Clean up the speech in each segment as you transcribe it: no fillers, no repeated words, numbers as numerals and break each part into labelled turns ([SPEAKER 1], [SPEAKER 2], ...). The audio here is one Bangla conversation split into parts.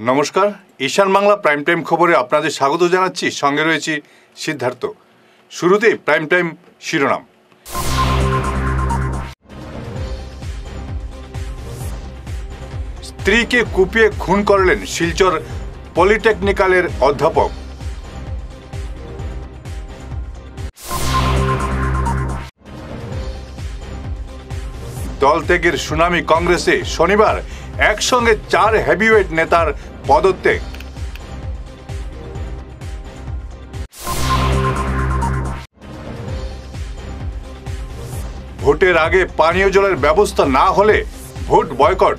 [SPEAKER 1] নমস্কার, ঈশান বাংলা প্রাইম টাইম খবরে আপনাদের স্বাগত জানাচ্ছি। সঙ্গে রয়েছি সিদ্ধার্থ। শুরুতেই প্রাইম টাইম শিরোনাম। স্ত্রীকে কুপিয়ে খুন করলেন শিলচর পলিটেকনিক্যালের অধ্যাপক। দল ত্যাগের সুনামি কংগ্রেসে শনিবার একসঙ্গে 4 হেভিওয়েট নেতার পদত্যাগ। ভোটের আগে পানীয় জলের ব্যবস্থা না হলে ভোট বয়কট,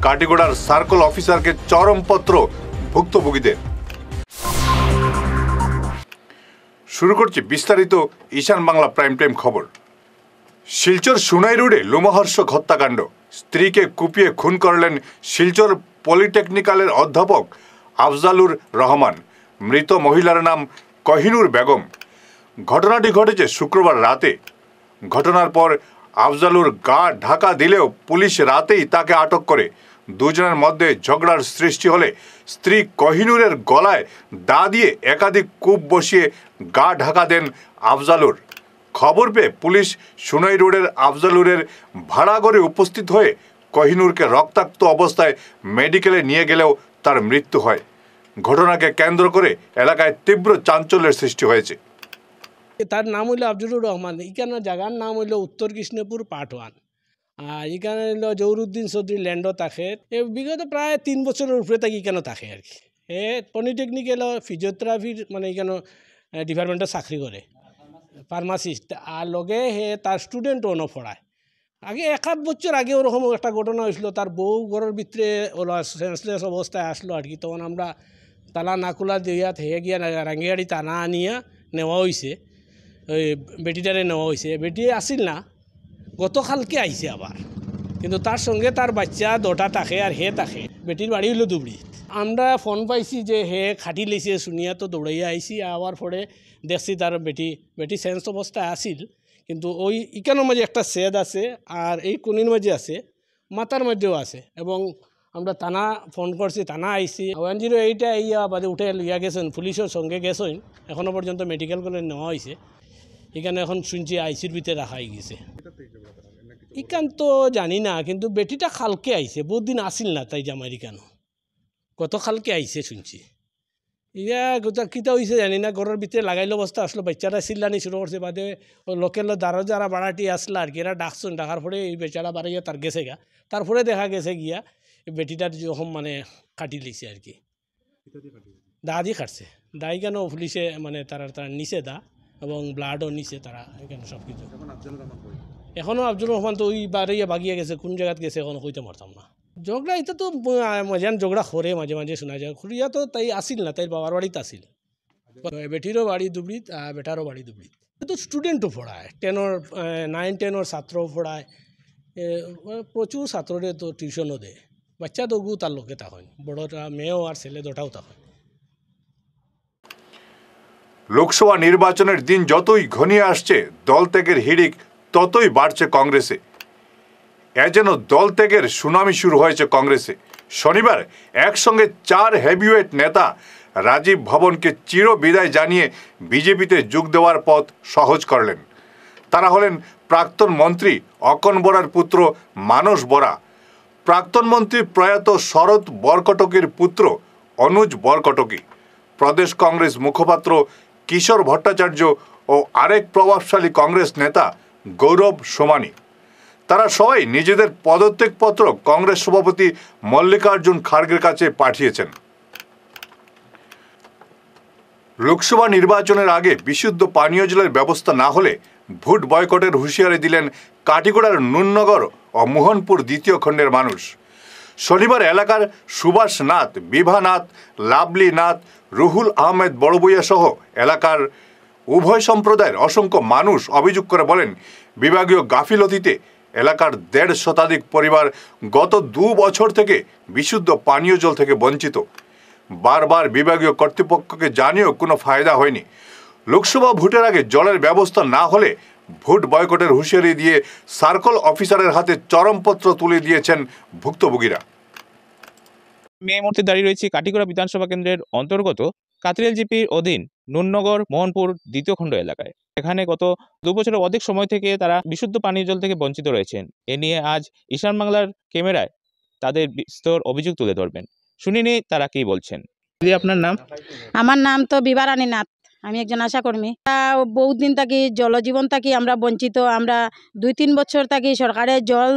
[SPEAKER 1] কাটিগড়ার সার্কেল অফিসারকে চরমপত্র ভুক্তভোগীদের। শুরু করছি বিস্তারিত ঈশান বাংলা প্রাইম টাইম খবর। শিলচর সুনাই রোডে লোমহর্ষক হত্যাকাণ্ড। স্ত্রীকে কুপিয়ে খুন করলেন শিলচর পলিটেকনিক্যালের অধ্যাপক আফজালুর রহমান। মৃত মহিলার নাম কহিনুর বেগম। ঘটনাটি ঘটেছে শুক্রবার রাতে। ঘটনার পর আফজালুর গা ঢাকা দিলেও পুলিশ রাতেই তাকে আটক করে। দুজনের মধ্যে ঝগড়ার সৃষ্টি হলে স্ত্রী কহিনুরের গলায় দা দিয়ে একাধিক কূপ বসিয়ে গা ঢাকা দেন আফজালুর। খবর পেয়ে পুলিশ সুনাই রোডের আফজালুরের ভাড়াঘরে উপস্থিত হয়ে কহিনুরকে রক্তাক্ত অবস্থায় মেডিকেলে নিয়ে গেলেও তার মৃত্যু হয়। ঘটনাকে কেন্দ্র করে এলাকায় তীব্র চাঞ্চল্যের সৃষ্টি হয়েছে।
[SPEAKER 2] তার নাম হইল আফজলুর রহমান। এখানে জায়গার নাম হইল উত্তর কৃষ্ণপুর পার্ট 1। আর এখানে হইল জহুরুদ্দিন চৌধুরী ল্যান্ডও থাকে। বিগত প্রায় 3 বছরের উপরে তাকে এখানে থাকে আর কি। পলিটেকনিক্যাল ফিজিওথেরাপির মানে এখানে ডিপার্টমেন্টে চাকরি করে, ফার্মাসিস্ট। আর লগে তার স্টুডেন্ট অন্য পড়ায়। আগে 1-8 বছর আগে ওরকম একটা ঘটনা হয়েছিল। তার বউ ঘরের ভিতরে ওরা সেন্সলেস অবস্থায় আসলো আর কি। তখন আমরা তালা না খোলা দিয়া থেকে গিয়া রাঙ্গিয়াড়ি টানা আনিয়া নেওয়া হয়েছে। ওই বেটিটারে নেওয়া হয়েছে। বেটি আসিল না, গতকালকে আইছে আবার। কিন্তু তার সঙ্গে তার বাচ্চা 2টা থাকে আর হে থাকে। বেটির বাড়ি হইল ধুবড়ি। আমরা ফোন পাইছি যে হে খাটি লেছে শুনিয়া তো দৌড়াইয়া আইছি। আবার পরে দেখছি তার বেটি সেন্স অবস্থায় আসিল, কিন্তু ওই ইকানোর মাঝে একটা সেদ আছে আর এই কোনির মাঝে আছে, মাথার মধ্যেও আছে। এবং আমরা থানা ফোন করছি, থানা আইসি 108 ইয়া বাদে উঠে লইয়া গেছেন, পুলিশের সঙ্গে গেছেন। এখনও পর্যন্ত মেডিকেল কলেজ নেওয়া হয়েছে। এখানে এখন শুনছি আইসির ভিতরে রাখা গেছে। ইকান তো জানি না, কিন্তু বেটিটা খালকে আইছে, বহুত দিন আসিল না তাই জামাই কেন, কত খালকে আইছে শুনছি। ইয়া গোটা কিতা হয়েছে জানি না। ঘরের ভিতরে লাগাইল অবস্থা আসলো, বাচ্চারা চিল্লানি শুরু করছে। বাদে লোকের দ্বারা যারা বাড়াটি আসলো আর কি, এরা ডাকছেন। ডাকার পরে এই বেচারা বাড়াইয়া তার গেছে গা। তারপরে দেখা গেছে গিয়া বেটিটার যখন মানে কাটি লিছে আর কি, দা দিয়ে কাটছে। দাই কেন পুলিশে মানে তারা নিচে দা এবং ব্লাডও নিচে তারা এখানে সব কিছু। এখনও আফজুর রহমান তো ওই বাড়িয়ে বাগিয়ে গেছে, কোন জায়গাত গেছে এখনো কইতে পারতাম না। ঝগড়া এটা তো মাঝে ঝগড়া করে মাঝে মাঝে শোনা যায়। খুঁড়িয়া তো তাই আসিল না, তাই বাবার বাড়িতে আসিল। বেটিরও বাড়ি ধুবড়িত আর বেটারও বাড়ি ধুবড়িত। তো স্টুডেন্টও পড়ায়, 9-10 ছাত্রও পড়ায়। প্রচুর ছাত্ররে তো টিউশনও দেয়। বাচ্চা তো গু তার লোকে তখন বড়টা মেয়েও আর ছেলে 2টাও তখন।
[SPEAKER 1] লোকসভা নির্বাচনের দিন যতই ঘনিয়ে আসছে, দল ত্যাগের হিড়িক ততই বাড়ছে কংগ্রেসে। এ যেন দল ত্যাগের সুনামি শুরু হয়েছে কংগ্রেসে। শনিবার একসঙ্গে 4 হেভিওয়েট নেতা রাজীব ভবনকে চির বিদায় জানিয়ে বিজেপিতে যোগ দেওয়ার পথ সহজ করলেন। তারা হলেন প্রাক্তন মন্ত্রী অকন বরার পুত্র মানস বরা, প্রাক্তন মন্ত্রী প্রয়াত শরৎ বরকটকীর পুত্র অনুজ বরকটকী, প্রদেশ কংগ্রেস মুখপাত্র কিশোর ভট্টাচার্য ও আরেক প্রভাবশালী কংগ্রেস নেতা গৌরব সোমানি। তারা সবাই নিজেদের পদত্যাগপত্র কংগ্রেস সভাপতি মল্লিকার্জুন খাড়গের কাছে পাঠিয়েছেন। লোকসভা নির্বাচনের আগে বিশুদ্ধ পানীয় জলের ব্যবস্থা না হলে ভোট বয়কটের হুঁশিয়ারি দিলেন কাটিগড়ার নুননগর ও মোহনপুর 2য় খণ্ডের মানুষ। শনিবার এলাকার সুভাষ নাথ, বিভা নাথ, লাভলি নাথ, রুহুল আহমেদ বড়বইয়া সহ এলাকার উভয় সম্প্রদায়ের অসংখ্য মানুষ অভিযোগ করে বলেন, বিভাগীয় গাফিলতিতে এলাকার 1.5 শতাধিক পরিবার গত 2 বছর থেকে বিশুদ্ধ পানীয় জল থেকে বঞ্চিত। বারবার বিভাগীয় কর্তৃপক্ষকে জানিয়েও কোনো ফায়দা হয়নি। লোকসভা ভোটের আগে জলের ব্যবস্থা না হলে ভোট বয়কটের হুঁশিয়ারি দিয়ে সার্কেল অফিসারের হাতে চরমপত্র তুলে দিয়েছেন ভুক্তভোগীরা।
[SPEAKER 3] আমি এই মুহূর্তে দাঁড়িয়ে রয়েছি কাটিগড়া বিধানসভা কেন্দ্রের অন্তর্গত কাতরিয়াল জিপির অধীন নুননগর মোহনপুর দ্বিতীয় খণ্ড এলাকায়। এখানে গত 2 বছরের অধিক সময় থেকে তারা বিশুদ্ধ পানীয় জল থেকে বঞ্চিত রয়েছেন। এ নিয়ে আজ ঈশান বাংলার ক্যামেরায় তাদের বিস্তর অভিযোগ তুলে ধরবেন। শুনিনি তারা কি বলছেন। দিদি, আপনার নাম?
[SPEAKER 4] আমার নাম তো বিবারানী নাথ, আমি একজন আশাকর্মী। বহুত দিন থাকি জলজীবন থাকি আমরা বঞ্চিত। আমরা 2-3 বছর থাকি সরকারের জল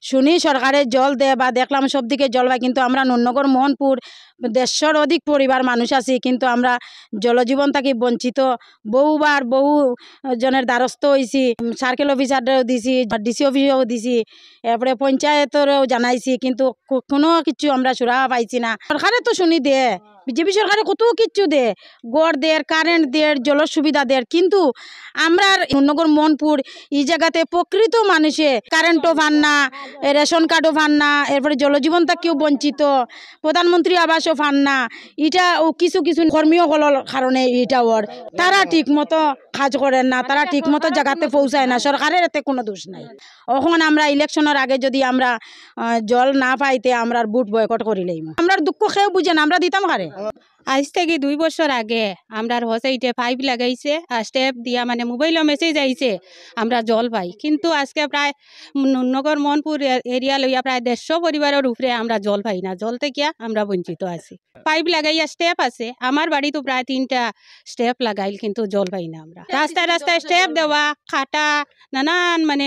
[SPEAKER 4] শুনি, সরকারের জল দেয় বা দেখলাম সব দিকে জল পাই, কিন্তু আমরা নুননগর মোহনপুর 150-র অধিক পরিবার মানুষ আছি, কিন্তু আমরা জলজীবন থাকি বঞ্চিত। বহুবার বহু জনের দ্বারস্থ হয়েছি, সার্কেল অফিসারও দিছি, ডিসি অফিসেও দিছি, এরপরে পঞ্চায়েতেরও জানাইছি, কিন্তু কোনো কিছু আমরা সুরাহা পাইছি না। সরকারে তো শুনি দে, বিজেপি সরকারে কত কিছু দে, গড় দের, কারেন্ট দের, জল সুবিধা দের, কিন্তু আমরা নুননগর মোহনপুর এই জায়গাতে প্রকৃত মানুষে কারেন্টও পান না, রেশন কার্ডও পান না, এরপরে জলজীবন থেকেও বঞ্চিত, প্রধানমন্ত্রী আবাসও পান না। এটা কিছু কিছু কর্মীয় হলোর কারণে এটা ওর তারা ঠিক মতো কাজ করেন না, তারা ঠিক মতো জায়গাতে পৌঁছায় না, সরকারের এতে কোনো দোষ নাই। এখন আমরা ইলেকশনের আগে যদি আমরা জল না পাইতে আমরা বুট বয়কট করিলেই আমরা দুঃখ খেয়েও বুঝে না, আমরা দিতাম হারে।
[SPEAKER 5] আজ থেকে 2 বছর আগে আমরা হোসাইটে পাইপ লাগাইছে আর স্টেপ দিয়া মানে মোবাইলও মেসেজ আইছে আমরা জল পাই, কিন্তু আজকে প্রায় নগর মোহনপুর এরিয়া লইয়া প্রায় 150 পরিবারের উপরে আমরা জল পাই না। জল থেকে আমরা বঞ্চিত আছি। পাইপ লাগাইয়া স্টেপ আছে, আমার বাড়ি তো প্রায় 3টা স্টেপ লাগাইল, কিন্তু জল পাই না আমরা। রাস্তায় রাস্তায় স্টেপ দেওয়া, খাটা, নানান মানে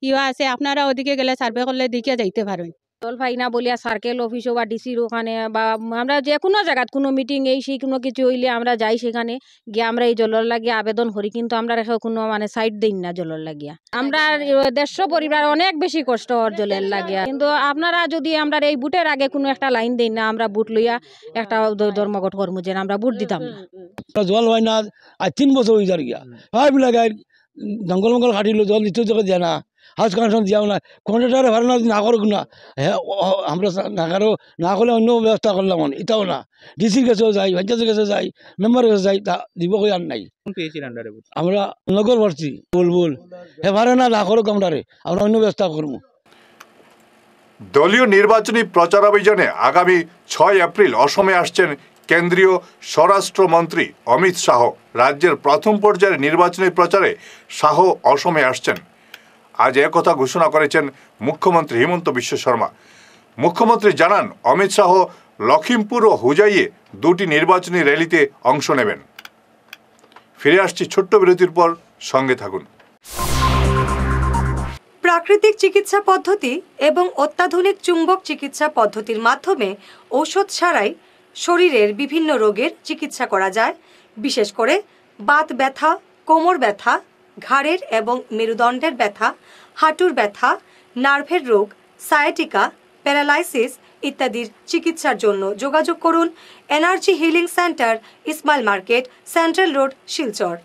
[SPEAKER 5] ইয়া আছে। আপনারা ওদিকে গেলে সার্ভে করলে দিকে যাইতে পারেন।
[SPEAKER 4] জল পাই না বলিয়া সার্কেল অফিসও বা ডিসির ওখানে বা আমরা যে কোনো জায়গাত কোনো মিটিং এই সেই কোনো কিছু হইলে আমরা যাই, সেখানে গিয়ে আমরা এই জলের লাগিয়া আবেদন করি, কিন্তু আমরা রেখে কোনো মানে সাইড দিন না জলের লাগিয়া। আমরা 150 পরিবার অনেক বেশি কষ্ট ওর জলের লাগিয়া, কিন্তু আপনারা যদি আমরা এই বুটের আগে কোনো একটা লাইন দিন না, আমরা বুট লইয়া একটা ধর্মঘট করবো যে আমরা বুট দিতাম না।
[SPEAKER 6] জল হয় না, আর 3 বছর হয়ে যার গিয়া পাইপ লাগাই জঙ্গল মঙ্গল কাটিল, জল নিতে চোখে দেয় না, হাউস কানেকশন দিয়াও না, কন্ট্রাক্টারে ভালো না করুক না, হ্যাঁ আমরা না করলে অন্য ব্যবস্থা করলাম, এটাও না। ডিসির কাছেও যাই, পঞ্চায়েতের কাছে যাই, মেম্বারের কাছে যাই, তা দিব কই আর নাই। আমরা নগর ভরছি বুলবুল এবারে না করুক, আমরা অন্য ব্যবস্থা করবো।
[SPEAKER 1] দলীয় নির্বাচনী প্রচারাভিযানে আগামী 6 এপ্রিল অসমে আসছেন কেন্দ্রীয় স্বরাষ্ট্রমন্ত্রী অমিত শাহ। রাজ্যের প্রথম পর্যায়ের নির্বাচনী প্রচারে শাহ অসমে আসছেন। আজ একথা ঘোষণা করেছেন মুখ্যমন্ত্রী হিমন্ত বিশ্ব শর্মা। মুখ্যমন্ত্রী জানান, অমিত শাহ লখিমপুর ও হুজাইয়ে 2টি নির্বাচনী র্যালিতে অংশ নেবেন। ফিরে আসছি ছোট্ট বিরতির পর, সঙ্গে থাকুন।
[SPEAKER 7] প্রাকৃতিক চিকিৎসা পদ্ধতি এবং অত্যাধুনিক চুম্বক চিকিৎসা পদ্ধতির মাধ্যমে ঔষধ ছাড়াই শরীরের বিভিন্ন রোগের চিকিৎসা করা যায়। বিশেষ করে বাত ব্যথা, কোমর ব্যথা, ঘাড়ের এবং মেরুদণ্ডের ব্যথা, হাঁটুর ব্যথা, নার্ভের রোগ, সায়াটিকা, প্যারালাইসিস ইত্যাদির চিকিৎসার জন্য যোগাযোগ করুন energy healing center, Ismail market, central road, Silchar.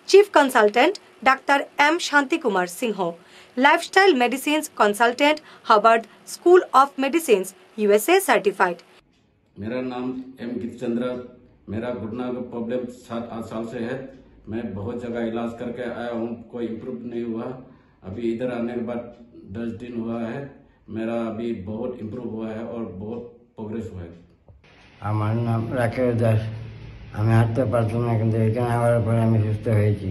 [SPEAKER 7] Chief consultant doctor M Shanti Kumar Singh, lifestyle medicines consultant, Harvard school of medicines, USA certified.
[SPEAKER 8] मेरा नाम एम गितचंद्र, मेरा घुटना का प्रॉब्लम 7-8 साल से है। मैं बहुत जगह इलाज करके आया हूँ, कोई इम्प्रूव नहीं हुआ। अभी इधर आने के बाद 10 दिन हुआ है, मेरा अभी बहुत इम्प्रूव हुआ है और बहुत प्रोग्रेस हुआ है।
[SPEAKER 9] আমার নাম রাকেশ দাস, আমি হাঁটতে পারতাম না, কিন্তু এখানে আসার পরে আমি সুস্থ হয়েছি।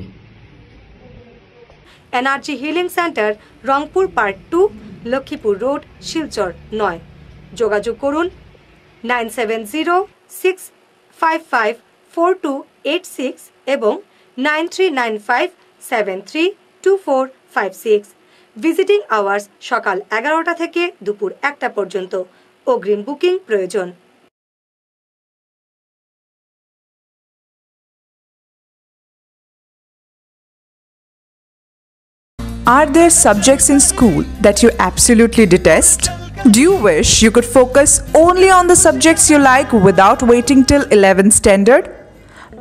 [SPEAKER 7] Energy healing centre, Rangpur park 2, Lakshmipur road, Silchar 9। যোগাযোগ করুন 9706554286 এবং 9395732456। ভিজিটিং আওয়ার্স সকাল 11টা থেকে দুপুর 1টা পর্যন্ত। অগ্রিম বুকিং প্রয়োজন।
[SPEAKER 10] Are there subjects in school that you absolutely detest? Do you wish you could focus only on the subjects you like without waiting till 11th standard?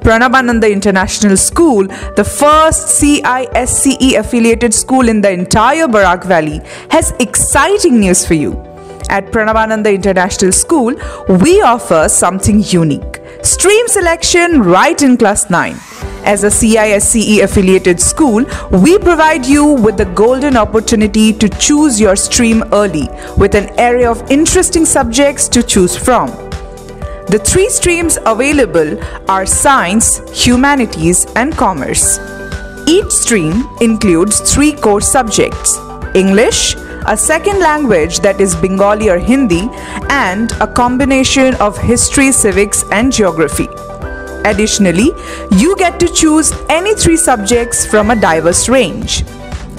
[SPEAKER 10] Pranabananda International School, the first CISCE affiliated school in the entire Barak Valley, has exciting news for you. At Pranabananda International School, we offer something unique: stream selection right in class 9. As a CISCE affiliated school, we provide you with the golden opportunity to choose your stream early with an array of interesting subjects to choose from. The three streams available are Science, Humanities, and Commerce. Each stream includes 3 core subjects: English, a second language that is Bengali or Hindi, and a combination of history, civics, and geography. Additionally, you get to choose any 3 subjects from a diverse range.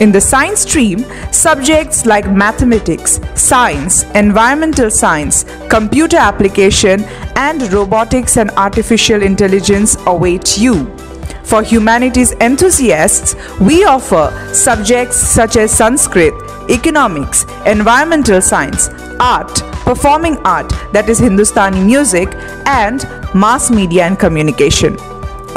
[SPEAKER 10] In the science stream, subjects like mathematics, science, environmental science, computer application, and robotics and artificial intelligence await you. For humanities enthusiasts, we offer subjects such as Sanskrit, economics, environmental science, art, performing art that is Hindustani music, and mass media and communication.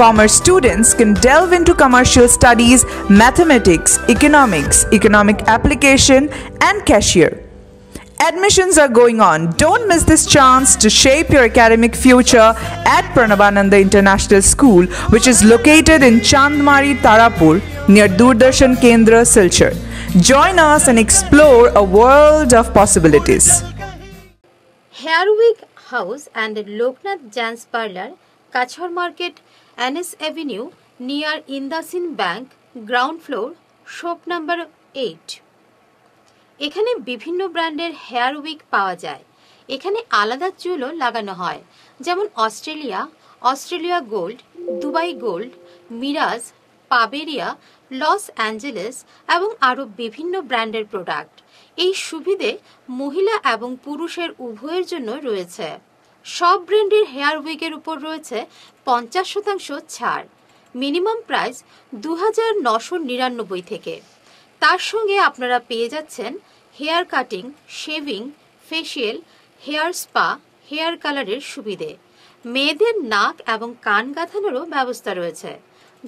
[SPEAKER 10] Commerce students can delve into commercial studies, mathematics, economics, economic application, and cashier. Admissions are going on. Don't miss this chance to shape your academic future at Pranavananda International School, which is located in Chandmari, Tarapur, near Doordarshan Kendra, Silchar. Join us and explore a world of possibilities.
[SPEAKER 11] Hairwig House and Loknath Jans Parlor, Kachhar Market, NS Avenue, near Indasin Bank, ground floor, shop number 8. এখানে বিভিন্ন ব্র্যান্ডের হেয়ার উইক পাওয়া যায়। এখানে আলাদা চুলও লাগানো হয়, যেমন অস্ট্রেলিয়া গোল্ড, দুবাই গোল্ড, মিরাজ, পাবেরিয়া, লস অ্যাঞ্জেলেস এবং আরও বিভিন্ন ব্র্যান্ডের প্রোডাক্ট। এই সুবিধে মহিলা এবং পুরুষের উভয়ের জন্য রয়েছে। সব ব্র্যান্ডের হেয়ার উইকের উপর রয়েছে 50% ছাড়। মিনিমাম প্রাইস 2999 থেকে। তার সঙ্গে আপনারা পেয়ে যাচ্ছেন hair cutting, shaving, facial, hair spa, hair কালারের সুবিধে। মেয়েদের নাক এবং কান গাঁথানোরও ব্যবস্থা রয়েছে।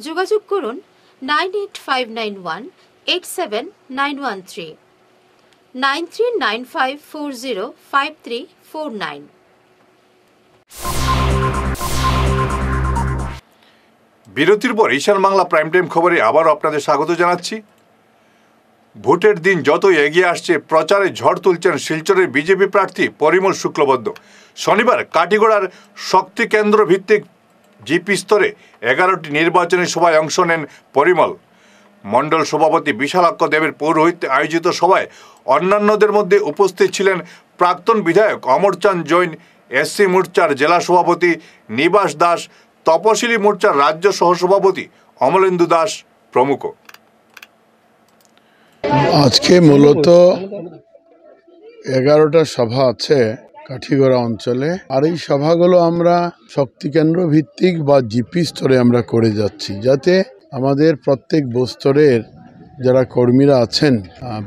[SPEAKER 11] যোগাযোগ করুন 9859187913 9395405349।
[SPEAKER 1] বিরতির পর ঈশান বাংলা প্রাইম টাইম খবরে আবারও আপনাদের স্বাগত জানাচ্ছি। ভোটের দিন যতই এগিয়ে আসছে, প্রচারে ঝড় তুলছেন শিলচরের বিজেপি প্রার্থী পরিমল শুক্লবৈদ্য। শনিবার কাটিগড়ার শক্তি কেন্দ্র ভিত্তিক জিপি স্তরে 11টি নির্বাচনী সভায় অংশ নেন পরিমল। মণ্ডল সভাপতি বিশালাক্ষ দেবের পৌরোহিত্যে আয়োজিত সভায় অন্যান্যদের মধ্যে উপস্থিত ছিলেন প্রাক্তন বিধায়ক অমরচাঁদ জৈন, এসসি মোর্চার জেলা সভাপতি নিবাস দাস, তপশিলি মোর্চার রাজ্য সহসভাপতি অমলেন্দু দাস প্রমুখ।
[SPEAKER 12] আজকে মূলত 11টা সভা আছে কাঠিগড়া অঞ্চলে, আর এই সভাগুলো আমরা শক্তি কেন্দ্র ভিত্তিক বা জিপি স্তরে আমরা করে যাচ্ছি, যাতে আমাদের প্রত্যেক স্তরের যারা কর্মীরা আছেন,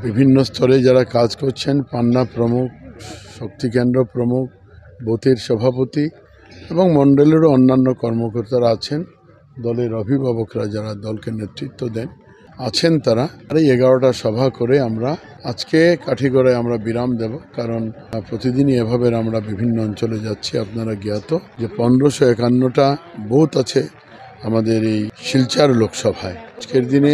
[SPEAKER 12] বিভিন্ন স্তরে যারা কাজ করছেন, পান্না প্রমুখ, শক্তি কেন্দ্র প্রমুখ, বুথের সভাপতি এবং মণ্ডলেরও অন্যান্য কর্মকর্তারা আছেন, দলের অভিভাবকরা যারা দলকে নেতৃত্ব দেন আছেন, তারা আর এই 11টা সভা করে আমরা আজকে কাঠিগড়ায় আমরা বিরাম দেব। কারণ প্রতিদিনই এভাবে আমরা বিভিন্ন অঞ্চলে যাচ্ছি। আপনারা জ্ঞাত যে 1551টা বুথ আছে আমাদের এই শিলচর লোকসভায়। আজকের দিনে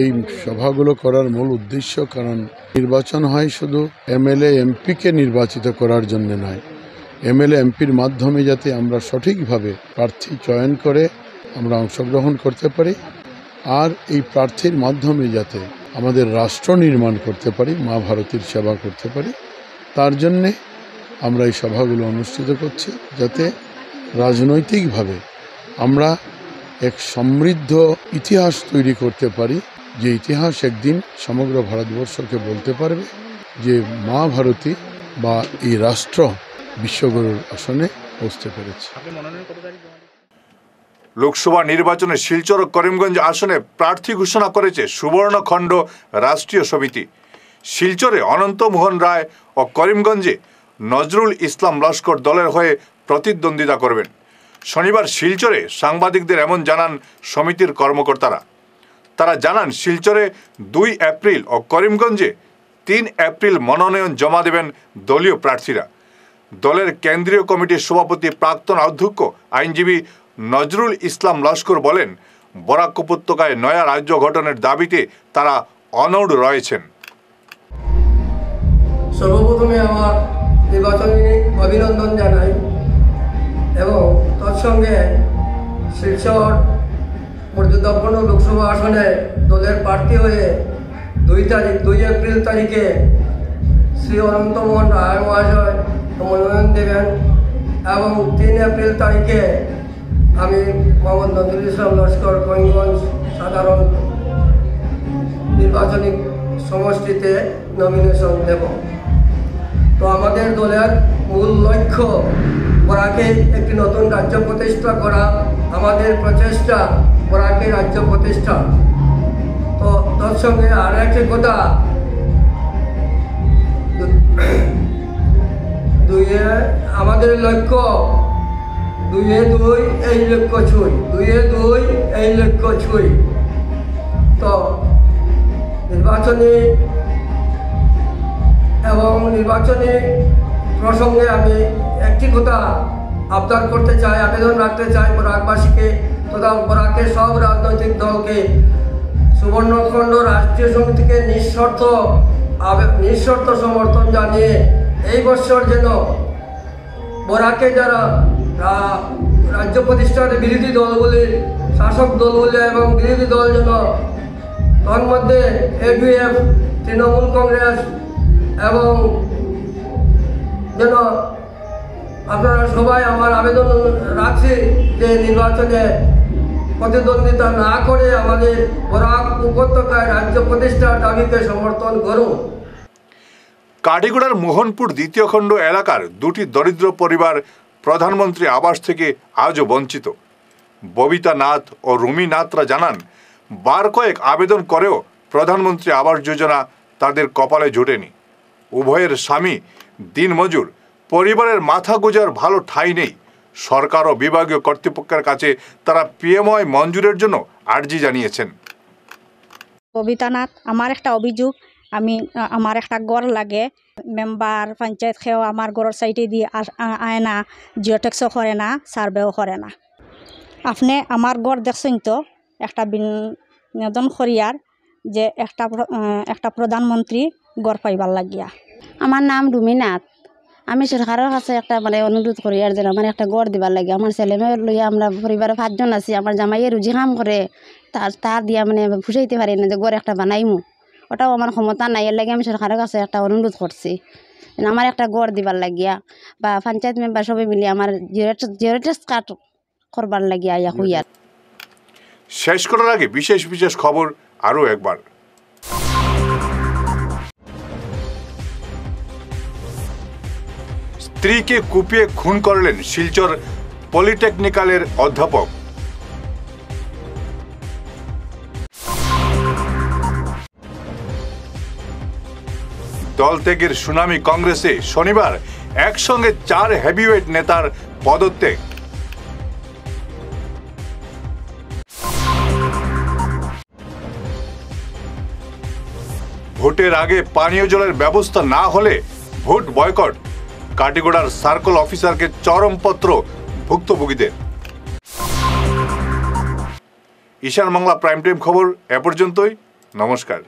[SPEAKER 12] এই সভাগুলো করার মূল উদ্দেশ্য, কারণ নির্বাচন হয় শুধু এমএলএ এমপিকে নির্বাচিত করার জন্য নয়, এমএলএ এমপির মাধ্যমে যাতে আমরা সঠিকভাবে প্রার্থী চয়ন করে আমরা অংশগ্রহণ করতে পারি, আর এই প্রার্থীর মাধ্যমে যাতে আমাদের রাষ্ট্র নির্মাণ করতে পারি, মা ভারতীর সেবা করতে পারি, তার জন্যে আমরা এই সভাগুলো অনুষ্ঠিত করছি, যাতে রাজনৈতিকভাবে আমরা এক সমৃদ্ধ ইতিহাস তৈরি করতে পারি, যে ইতিহাস একদিন সমগ্র ভারতবর্ষকে বলতে পারবে যে মা ভারতী বা এই রাষ্ট্র বিশ্বগুরুর আসনে পৌঁছতে পেরেছে।
[SPEAKER 1] লোকসভা নির্বাচনে শিলচর ও করিমগঞ্জ আসনে প্রার্থী ঘোষণা করেছে সুবর্ণখণ্ড রাষ্ট্রীয় সমিতি। শিলচরে অনন্ত মোহন রায় ও করিমগঞ্জে নজরুল ইসলাম লস্কর দলের হয়ে প্রতিদ্বন্দ্বিতা করবেন। শনিবার শিলচরে সাংবাদিকদের এমন জানান সমিতির কর্মকর্তারা। তারা জানান শিলচরে 2 এপ্রিল ও করিমগঞ্জে 3 এপ্রিল মনোনয়ন জমা দেবেন দলীয় প্রার্থীরা। দলের কেন্দ্রীয় কমিটির সভাপতি প্রাক্তন অধ্যক্ষ আইনজীবী নজরুল ইসলাম লস্কর বলেন, বরাক উপত্যকায় নয়া রাজ্য গঠনের দাবিতে তারা অনড় রয়েছেন।
[SPEAKER 13] সর্বপ্রথমে আমার নির্বাচনী অভিনন্দন জানাই এবং তৎসঙ্গে শিলচর মর্যাদাপূর্ণ লোকসভা আসনে দলের প্রার্থী হয়ে 2 এপ্রিল তারিখে শ্রী অনন্তমোহন রায় মহাশয় মনোনয়ন দেবেন এবং 3 এপ্রিল তারিখে আমি মোহাম্মদ নজরুল ইসলাম লস্কর করিমগঞ্জ সাধারণ নির্বাচনী সমষ্টিতে নমিনেশন দেব। তো আমাদের দলের মূল লক্ষ্য বরাকে একটি নতুন রাজ্য প্রতিষ্ঠা করা, আমাদের প্রচেষ্টা বরাকে রাজ্য প্রতিষ্ঠা। তো তৎসঙ্গে আর একটি কথা, আমাদের লক্ষ্য 2-2 এই লক্ষ্য ছুঁই, 2-2 এই লক্ষ্য ছুঁই। তো নির্বাচনী প্রসঙ্গে আমি একটি কথা আবদার করতে চাই, আবেদন রাখতে চাই বরাকবাসীকে তথা বরাকের সব রাজনৈতিক দলকে, সুবর্ণখণ্ড রাষ্ট্রীয় সমিতিকে নিঃশর্ত সমর্থন জানিয়ে এই বছর যেন বরাকে যারা রাজ্য প্রতিষ্ঠার বিরোধী দলগুলির, শাসক দলগুলি এবং বিরোধী দল যেন তন্মধ্যে APF, তৃণমূল কংগ্রেস এবং যেন আপনারা সবাই আমার আবেদন রাখছি যে নির্বাচনে প্রতিদ্বন্দ্বিতা না করে আমাদের বরাক উপত্যকায় রাজ্য প্রতিষ্ঠার দাবিকে সমর্থন করুন।
[SPEAKER 1] কাটিগড়ার মোহনপুর 2 খণ্ড এলাকার 2টি দরিদ্র পরিবার প্রধানমন্ত্রী আবাস থেকে আজও বঞ্চিত। ববিতা নাথ ও রুমি নাথরা জানান, বার কয়েক আবেদন করেও প্রধানমন্ত্রী আবাস যোজনা তাদের কপালে জোটেনি। উভয়ের স্বামী দিনমজুর, পরিবারের মাথা গোজার ভালো ঠাঁই নেই। সরকার ও বিভাগীয় কর্তৃপক্ষের কাছে তারা পিএমআই মঞ্জুরের জন্য আর্জি জানিয়েছেন।
[SPEAKER 4] ববিতা নাথ, আমার একটা অভিযোগ, আমার একটা গড় লাগে, মেম্বার পঞ্চায়েত খেয়েও আমার গড়ের সাইডে দিয়ে আয় না, জিওটেক্সও করে না, সার্ভেও করে না। আপনি আমার গড় দেখছেন তো, একটা বিনোদন করিয়ার যে একটা প্রধানমন্ত্রী গড় পাইবার লাগিয়া।
[SPEAKER 14] আমার নাম রুমিনাথ। আমি সরকারের কাছে একটা অনুরোধ করি আর যেন আমার একটা গড় দিবার লাগে। আমার ছেলেমেয়ের লইয়া আমরা পরিবারে 5 জন আছি। আমার জামাইয়ে রুজি কাম করে, তার দিয়া ফুসাইতে পারি না যে গড় একটা বানাইমু, ওটাও আমার ক্ষমতা নাই। এর লাগে আমি সরকারের কাছে একটা অনুরোধ করছি আমার একটা গড় দিবার লাগিয়া, বা পঞ্চায়েত মেম্বার সবাই মিলিয়ে আমার জিওটেক্স কার্ড করবার লাগিয়া ইয়া হইয়ার।
[SPEAKER 1] শেষ করার আগে বিশেষ খবর আরও একবার। স্ত্রীকে কুপিয়ে খুন করলেন শিলচর পলিটেকনিক্যালের অধ্যাপক। দল ত্যাগের সুনামি কংগ্রেসে শনিবার একসঙ্গে 4 হেভিওয়েট নেতার পদত্যাগ। ভোটের আগে পানীয় জলের ব্যবস্থা না হলে ভোট বয়কট। কাটিগড়ার সার্কেল অফিসারকে চরম পত্র ভুক্তভোগীদের। ঈশান বাংলা প্রাইম টাইম খবর এ পর্যন্তই। নমস্কার।